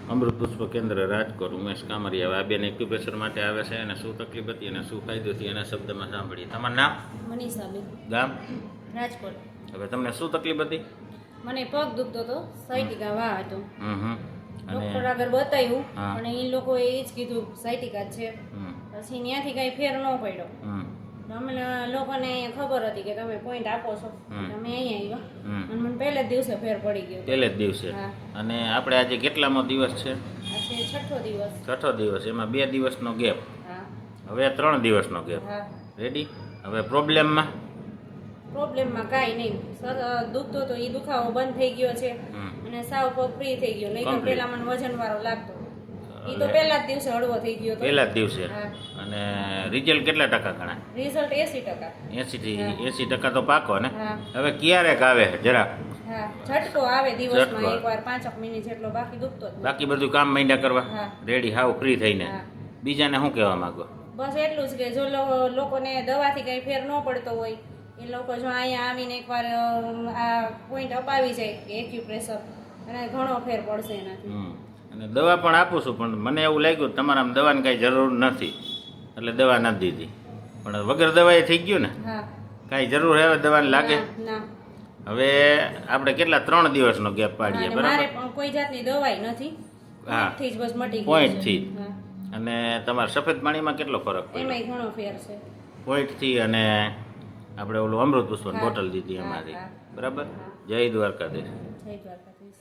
અમૃત પુષ્પ કેન્દ્ર રાજકોટ ઉમેશ કામરિયા. હવે આ બેન એક્યુપ્રેશર માટે આવે છે અને શું તકલીફ હતી અને શું ફાયદો થયો એના શબ્દમાં સાંભળીએ. તમારું નામ? મનીષાબેન, ગામ? રાજકોટ. હવે તમને શું તકલીફ હતી? મને પગ દુખતો હતો, સાયટિકા વા હતો. અને ડોક્ટર આગળ બતાવ્યું હા. અને એ લોકોએ એ જ કીધું સાયટિકા છે. હમ, પછી ત્યાંથી કઈ ફેર ન પડ્યો. હમ, અમે લોકોને અહીંયા ખબર હતી કે તમે પોઈન્ટ આપો છો, હમ. અમે અહીંયા હમ. આવ્યા અને મને પહેલા જ દિવસે ફેર પડી ગયો. પહેલે જ દિવસે. હા. અને આપણે આજે કેટલામો દિવસ છે? આ છે છઠ્ઠો દિવસ. છઠ્ઠો દિવસ. એમાં 2 દિવસનો ગેપ, હા હવે 3 દિવસનો ગેપ. હા. રેડી? હવે પ્રોબ્લેમમાં? પ્રોબ્લેમમાં કાંઈ નહીં. દુખતો તો એ દુખાવો બંધ થઈ ગયો છે હમ. અને સાવ પગ ફ્રી થઈ ગયો. નહીં તો Complete. પહેલા મને વજન વાળો લાગતો, એ તો પહેલા જ દિવસે હળવો થઈ ગયો હતો. પહેલા જ દિવસે. હા. અને રિઝલ્ટ કેટલા ટકા ગણા? રિઝલ્ટ 80%. 80% તો પાકો ને? હા. હવે ક્યારેક આવે જરા? હા, ઝટકો આવે દિવસમાં ઝટકો. એકવાર 5 મિનિટ જેટલો, બાકી દુખતો જ નથી. બાકી બધું કામ માંડ્યા કરવા? હા. રેડી, હાવ ફ્રી થઈને. હા. બીજાને શું કહેવા માંગો? બસ એટલું જ કે જો લોકોને દવાથી કઈ ફેર ન પડતો હોય એ લોકો જો અહીંયા આવીને એકવાર આ પોઈન્ટ અપાવી જાય કે એક્યુપ્રેશર, અને ઘણો ફેર પડશે એનાથી. અને દવા પણ આપું છું, પણ મને એવું લાગ્યું તમારા દવાની કાંઈ જરૂર નથી એટલે દવા નથી દીધી. પણ વગર દવાએ થઈ ગયું ને? હા. કાંઈ જરૂર હવે દવાની લાગે? ના. હવે આપણે કેટલા 3 દિવસનો ગેપ હા, પાડીએ, અને મારે બરાબર? પણ કોઈ જાતની દવાઈ નથી. હા. પોઈન્ટથી જ બસ મટી ગયું પોઈન્ટથી છે. હા. અને તમારા સફેદ પાણીમાં કેટલો ફરક પડ્યો? એમાંય ઘણો ફેર છે. પોઈન્ટથી અને આપણે ઓલું અમૃત પુષ્પની હા. બોટલ દીધી હા, અમારી, હા. બરાબર? હા. જય દ્વારકાધીશ. જય દ્વારકાધીશ.